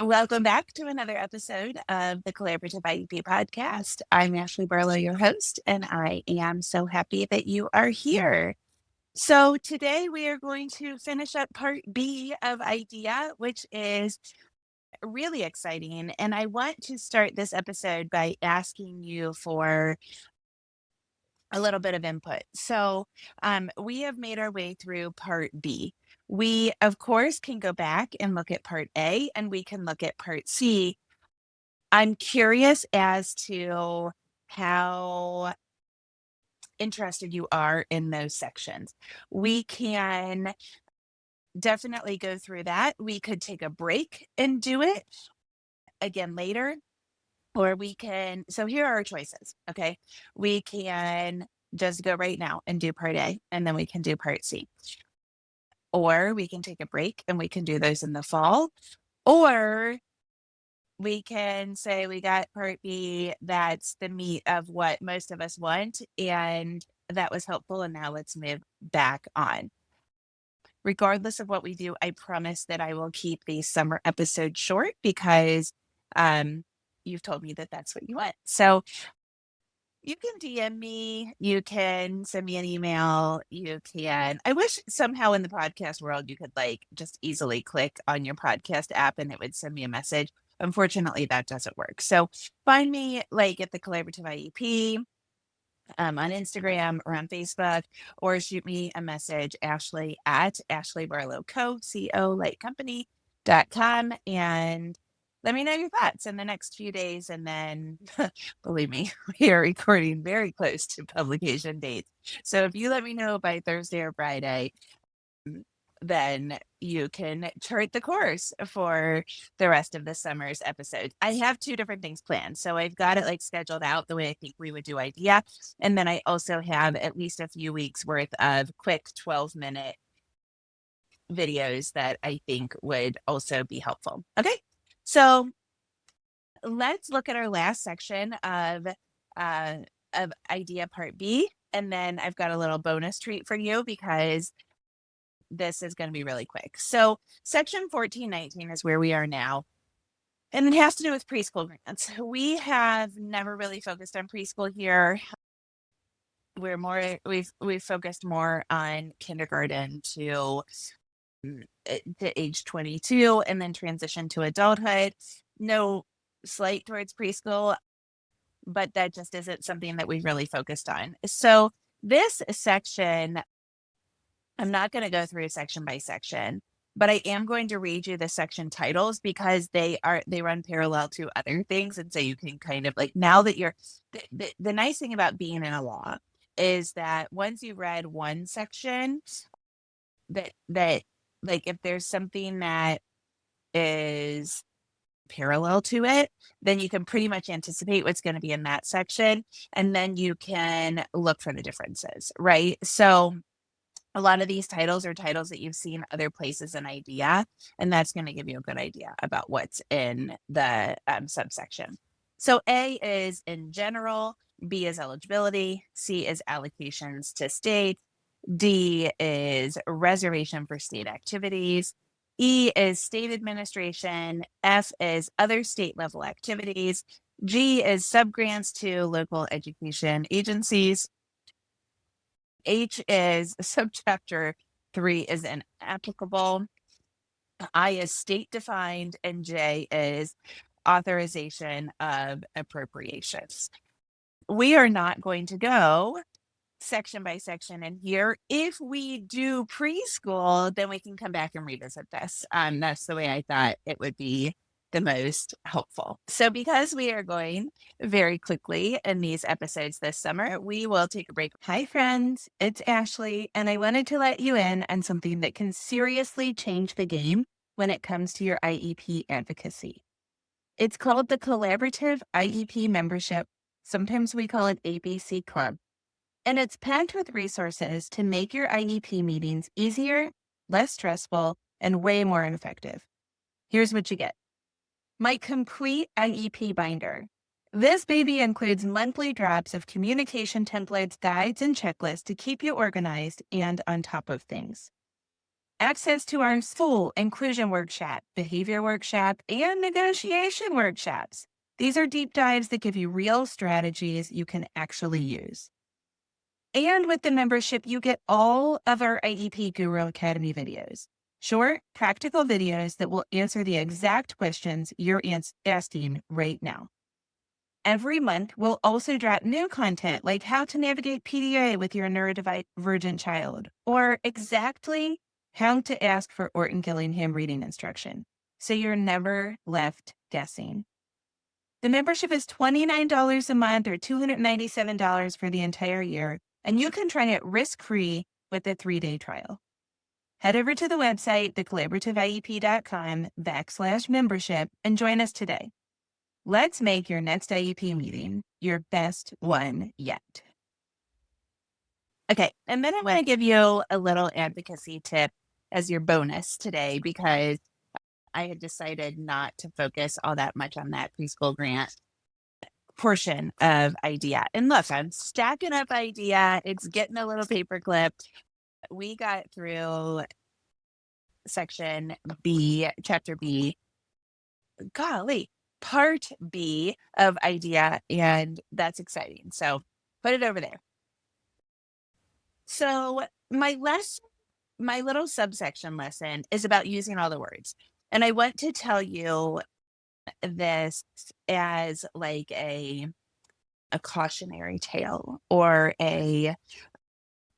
Welcome back to another episode of the Collaborative IEP podcast. I'm Ashley Barlow, your host, and I am so happy that you are here. So, today we are going to finish up part B of IDEA, which is really exciting. And I want to start this episode by asking you for a little bit of input. So, we have made our way through part B. We, of course, can go back and look at part A and we can look at part C. I'm curious as to how interested you are in those sections. We can definitely go through that. We could take a break and do it again later, or we can. So here are our choices. Okay. We can just go right now and do part A, and then we can do part C. Or we can take a break and we can do those in the fall. Or we can say we got part B, that's the meat of what most of us want, and that was helpful, and now let's move back on. Regardless of what we do, I promise that I will keep these summer episodes short because you've told me that that's what you want. So you can DM me, you can send me an email, I wish somehow in the podcast world you could like just easily click on your podcast app and it would send me a message. Unfortunately, that doesn't work. So find me like at the Collaborative IEP on Instagram or on Facebook, or shoot me a message, Ashley at Ashley Barlow Co, like company.com, and let me know your thoughts in the next few days. And then, believe me, we are recording very close to publication dates. So if you let me know by Thursday or Friday, then you can chart the course for the rest of the summer's episodes. I have two different things planned. So I've got it like scheduled out the way I think we would do IDEA. And then I also have at least a few weeks worth of quick 12-minute videos that I think would also be helpful. Okay. So let's look at our last section uh of IDEA part B. And then I've got a little bonus treat for you because this is going to be really quick. So section 1419 is where we are now. And it has to do with preschool grants. We have never really focused on preschool here. We've focused more on kindergarten to age 22 and then transition to adulthood. No slight towards preschool, but that just isn't something that we've really focused on. So this section, I'm not going to go through section by section, but I am going to read you the section titles because they run parallel to other things. And so you can kind of like, now that you're, the nice thing about being in a law is that once you've read one section, that like if there's something that is parallel to it, then you can pretty much anticipate what's going to be in that section. And then you can look for the differences, right? So a lot of these titles are titles that you've seen other places in IDEA, and that's going to give you a good idea about what's in the subsection. So A is in general, B is eligibility, C is allocations to state, D is reservation for state activities, E is state administration, F is other state level activities, G is subgrants to local education agencies, H is subchapter 3 is inapplicable, I is state defined, and J is authorization of appropriations. We are not going to go section by section in here. If we do preschool, then we can come back and revisit this. That's the way I thought it would be the most helpful. So because we are going very quickly in these episodes this summer, we will take a break. Hi friends, it's Ashley, and I wanted to let you in on something that can seriously change the game when it comes to your IEP advocacy. It's called the Collaborative IEP Membership. Sometimes we call it ABC Club. And it's packed with resources to make your IEP meetings easier, less stressful, and way more effective. Here's what you get. My complete IEP binder. This baby includes monthly drops of communication templates, guides, and checklists to keep you organized and on top of things. access to our full inclusion workshop, behavior workshop, and negotiation workshops. These are deep dives that give you real strategies you can actually use. And with the membership, you get all of our IEP Guru Academy videos, short, practical videos that will answer the exact questions you're asking right now. Every month, we'll also drop new content like how to navigate PDA with your neurodivergent child, or exactly how to ask for Orton Gillingham reading instruction. So you're never left guessing. The membership is $29 a month or $297 for the entire year, and you can try it risk-free with a 3-day trial. Head over to the website, thecollaborativeiep.com/membership, and join us today. Let's make your next IEP meeting your best one yet. Okay, and then I want to give you a little advocacy tip as your bonus today because I had decided not to focus all that much on that preschool grant portion of IDEA. And look, I'm stacking up IDEA. It's getting a little paperclip. We got through section B, chapter B, golly, part B of IDEA, and that's exciting. So put it over there. So my little subsection lesson is about using all the words. And I want to tell you this as like a cautionary tale or a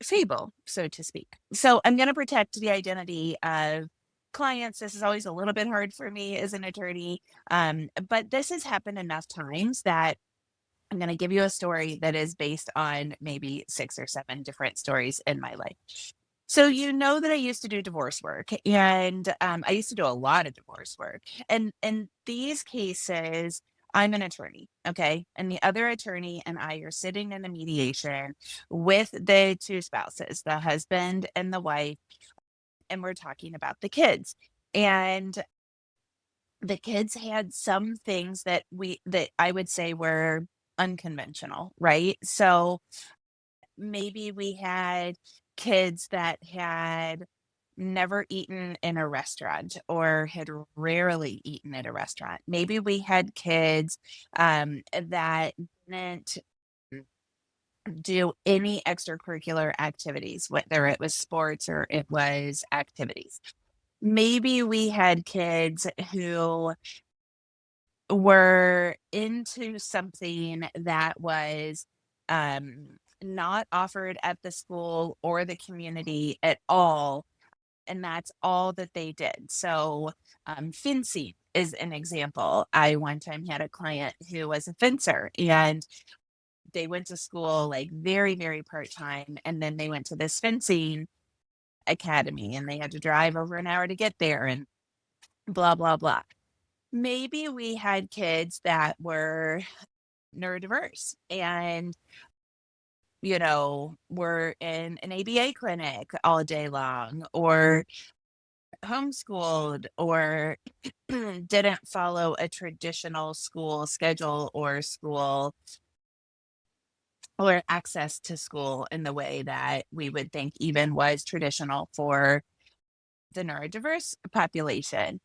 fable, so to speak. So I'm going to protect the identity of clients. This is always a little bit hard for me as an attorney, but this has happened enough times that I'm going to give you a story that is based on maybe 6 or 7 different stories in my life. So you know that I used to do divorce work, and I used to do a lot of divorce work. And in these cases, I'm an attorney, okay? And the other attorney and I are sitting in a mediation with the 2 spouses, the husband and the wife, and we're talking about the kids. And the kids had some things that I would say were unconventional, right? So maybe we had kids that had never eaten in a restaurant or had rarely eaten at a restaurant. Maybe we had kids that didn't do any extracurricular activities, whether it was sports or it was activities. Maybe we had kids who were into something that was not offered at the school or the community at all. And that's all that they did. So, fencing is an example. I one time had a client who was a fencer and they went to school like very, very part time. And then they went to this fencing academy and they had to drive over an hour to get there and blah, blah, blah. Maybe we had kids that were neurodiverse and, were in an ABA clinic all day long or homeschooled or didn't follow a traditional school schedule or school or access to school in the way that we would think even was traditional for the neurodiverse population.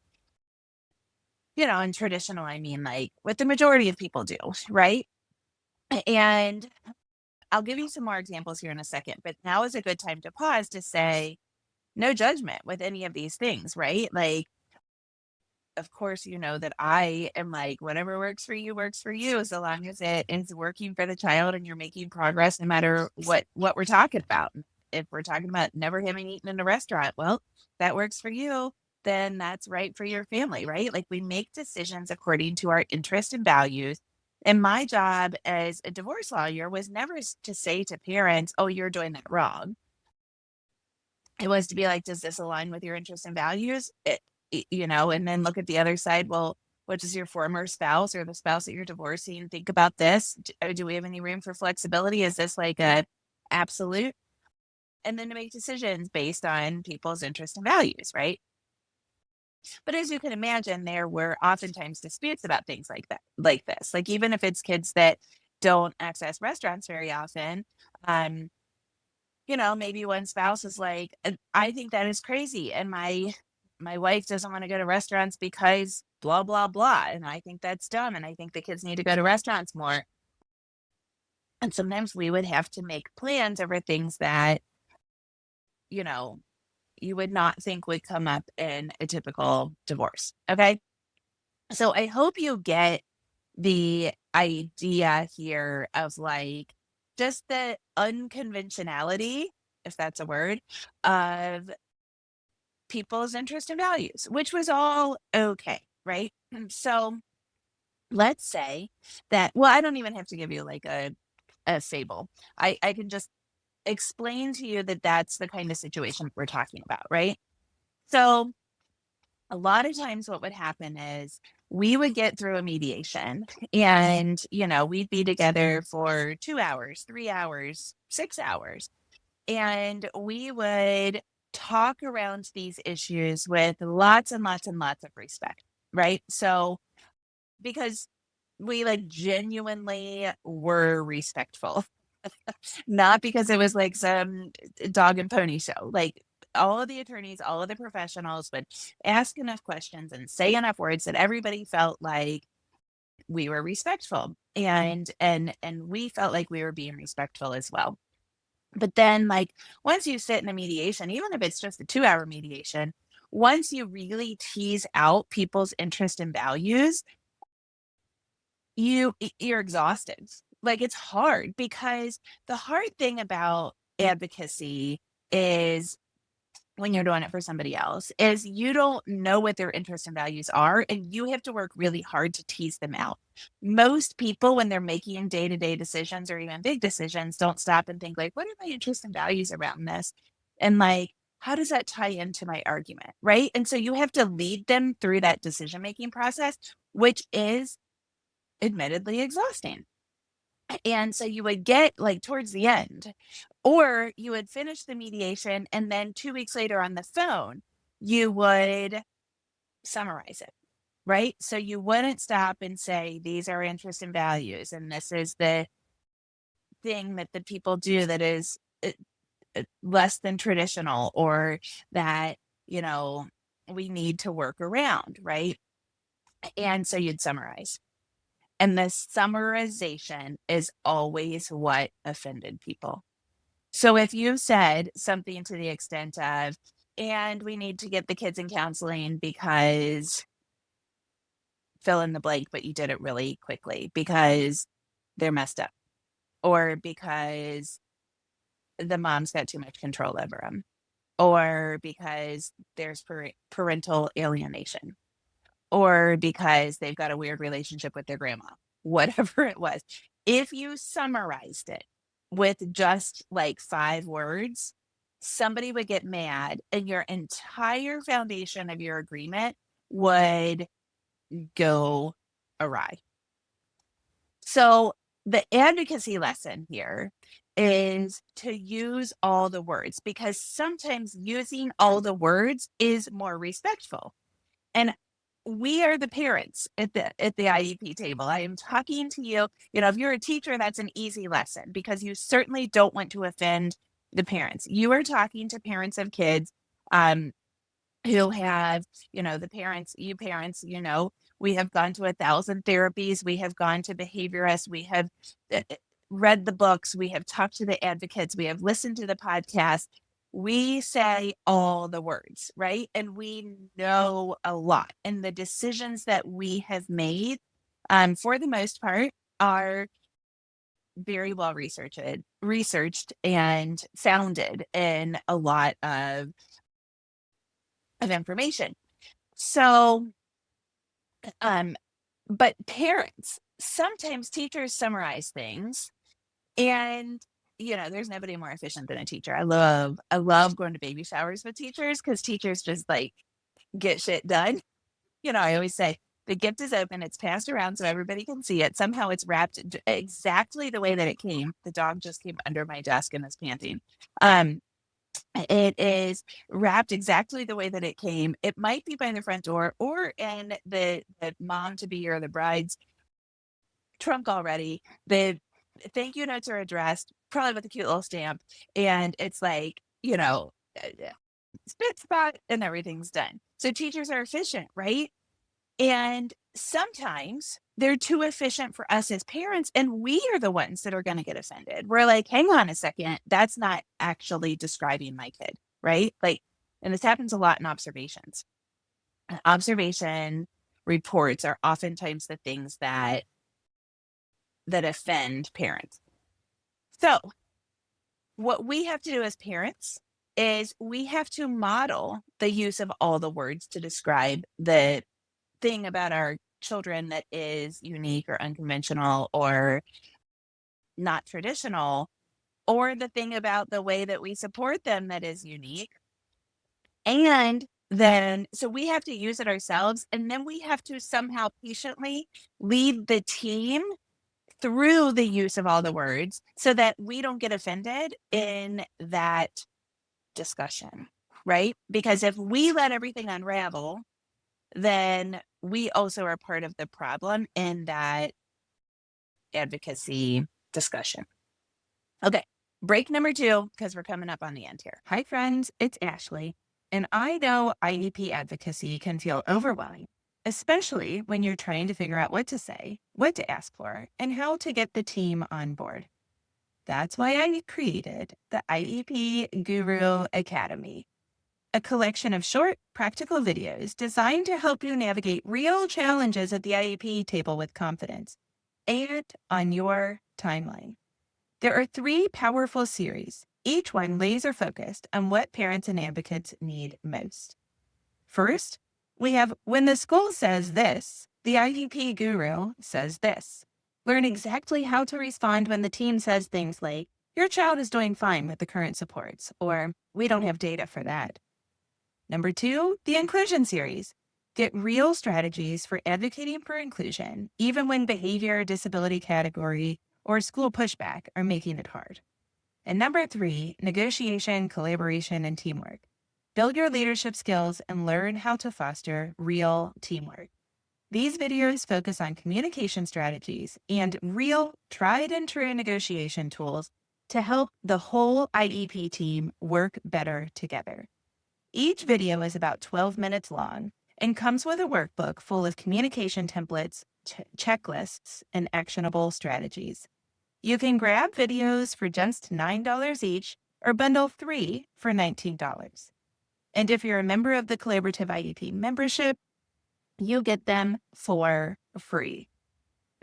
And traditional, I mean like what the majority of people do, right? And I'll give you some more examples here in a second, but now is a good time to pause to say no judgment with any of these things, right? Like, of course, you know that I am like, whatever works for you, so long as it is working for the child and you're making progress, no matter what we're talking about. If we're talking about never having eaten in a restaurant, well, that works for you, then that's right for your family, right? Like we make decisions according to our interests and values. And my job as a divorce lawyer was never to say to parents, oh, you're doing that wrong. It was to be like, does this align with your interests and values? And then look at the other side. Well, what does your former spouse or the spouse that you're divorcing think about this? Do we have any room for flexibility? Is this like a absolute? And then to make decisions based on people's interests and values, right? But as you can imagine, there were oftentimes disputes about things like that, like this. Like even if it's kids that don't access restaurants very often, um, maybe one spouse is like, I think that is crazy. And my wife doesn't want to go to restaurants because blah, blah, blah. And I think that's dumb. And I think the kids need to go to restaurants more. And sometimes we would have to make plans over things that, you know, you would not think would come up in a typical divorce. Okay. So I hope you get the idea here of like just the unconventionality, if that's a word, of people's interest and values, which was all okay. Right. So let's say that, well, I don't even have to give you like a fable. I can just explain to you that that's the kind of situation we're talking about. Right. So a lot of times what would happen is we would get through a mediation and, we'd be together for 2 hours, 3 hours, 6 hours, and we would talk around these issues with lots and lots and lots of respect. Right. So, because we like genuinely were respectful, not because it was like some dog and pony show. Like all of the attorneys, all of the professionals would ask enough questions and say enough words that everybody felt like we were respectful, and we felt like we were being respectful as well. But then like once you sit in a mediation, even if it's just a 2-hour mediation, once you really tease out people's interest and values, you're exhausted. Like, it's hard because the hard thing about advocacy is when you're doing it for somebody else is you don't know what their interests and values are, and you have to work really hard to tease them out. Most people, when they're making day-to-day decisions or even big decisions, don't stop and think like, what are my interests and values around this? And like, how does that tie into my argument? Right. And so you have to lead them through that decision-making process, which is admittedly exhausting. And so you would get like towards the end, or you would finish the mediation, and then 2 weeks later on the phone, you would summarize it. Right. So you wouldn't stop and say, these are interests and values, and this is the thing that the people do that is less than traditional, or that, you know, we need to work around. Right. And so you'd summarize. And the summarization is always what offended people. So if you said something to the extent of, and we need to get the kids in counseling because fill in the blank, but you did it really quickly because they're messed up, or because the mom's got too much control over them, or because there's parental alienation, or because they've got a weird relationship with their grandma, whatever it was. If you summarized it with just like 5 words, somebody would get mad and your entire foundation of your agreement would go awry. So, the advocacy lesson here is to use all the words, because sometimes using all the words is more respectful. And we are the parents at the IEP table. I am talking to you. If you're a teacher, that's an easy lesson because you certainly don't want to offend the parents. You are talking to parents of kids um, who have, the parents, you parents, we have gone to 1,000 therapies. We have gone to behaviorists. We have read the books. We have talked to the advocates. We have listened to the podcast. We say all the words, right? And we know a lot. And the decisions that we have made, for the most part, are very well researched and founded in a lot of information. So, um, but parents, sometimes teachers summarize things, and there's nobody more efficient than a teacher. I love going to baby showers with teachers because teachers just like get shit done. I always say the gift is open, it's passed around so everybody can see it. Somehow it's wrapped exactly the way that it came. The dog just came under my desk and is panting. Um, It is wrapped exactly the way that it came. It might be by the front door or in the mom to be or the bride's trunk already. The thank you notes are addressed. probably with a cute little stamp. And it's like, spit spot and everything's done. So teachers are efficient, right? And sometimes they're too efficient for us as parents, and we are the ones that are going to get offended. We're like, hang on a second, that's not actually describing my kid, right? Like, and this happens a lot in observations. Observation reports are oftentimes the things that offend parents. So, what we have to do as parents is we have to model the use of all the words to describe the thing about our children that is unique or unconventional or not traditional, or the thing about the way that we support them that is unique. And then, so we have to use it ourselves. And then we have to somehow patiently lead the team through the use of all the words so that we don't get offended in that discussion, right? Because if we let everything unravel, then we also are part of the problem in that advocacy discussion. Okay, break number 2, because we're coming up on the end here. Hi, friends, it's Ashley, and I know IEP advocacy can feel overwhelming, especially when you're trying to figure out what to say, what to ask for, and how to get the team on board. That's why I created the IEP Guru Academy, a collection of short, practical videos designed to help you navigate real challenges at the IEP table with confidence and on your timeline. There are 3 powerful series, each one laser focused on what parents and advocates need most. First, we have When the School Says This, the IEP Guru says this. Learn exactly how to respond when the team says things like, your child is doing fine with the current supports, or we don't have data for that. Number 2, the Inclusion series. Get real strategies for advocating for inclusion, even when behavior, disability category, or school pushback are making it hard. And number 3, negotiation, collaboration, and teamwork. Build your leadership skills and learn how to foster real teamwork. These videos focus on communication strategies and real tried and true negotiation tools to help the whole IEP team work better together. Each video is about 12 minutes long and comes with a workbook full of communication templates, checklists, and actionable strategies. You can grab videos for just $9 each or bundle 3 for $19. And if you're a member of the Collaborative IEP membership, you get them for free.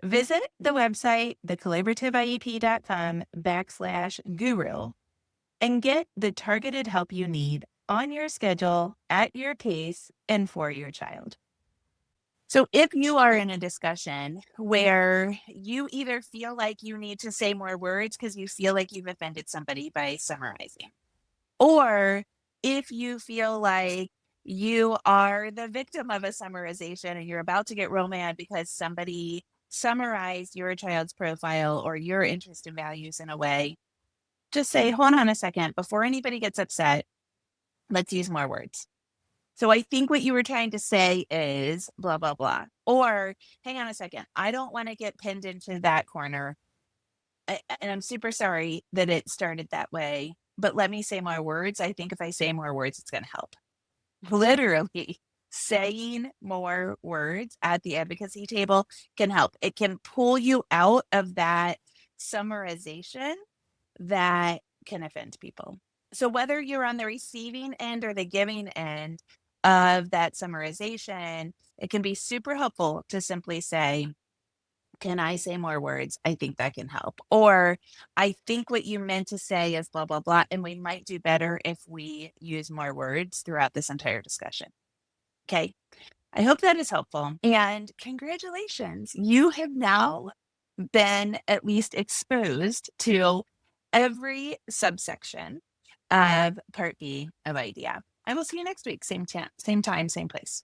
Visit the website, thecollaborativeiep.com/guru, and get the targeted help you need on your schedule, at your pace, and for your child. So if you are in a discussion where you either feel like you need to say more words because you feel like you've offended somebody by summarizing, or if you feel like you are the victim of a summarization and you're about to get real mad because somebody summarized your child's profile or your interest and values in a way, just say, hold on a second, before anybody gets upset, let's use more words. So I think what you were trying to say is blah, blah, blah. Or hang on a second, I don't want to get pinned into that corner. And I'm super sorry that it started that way, but let me say more words. I think if I say more words, it's going to help. Literally saying more words at the advocacy table can help. It can pull you out of that summarization that can offend people. So whether you're on the receiving end or the giving end of that summarization, it can be super helpful to simply say, can I say more words? I think that can help. Or I think what you meant to say is blah, blah, blah. And we might do better if we use more words throughout this entire discussion. Okay. I hope that is helpful. And congratulations. You have now been at least exposed to every subsection of Part B of IDEA. I will see you next week. Same time, same place.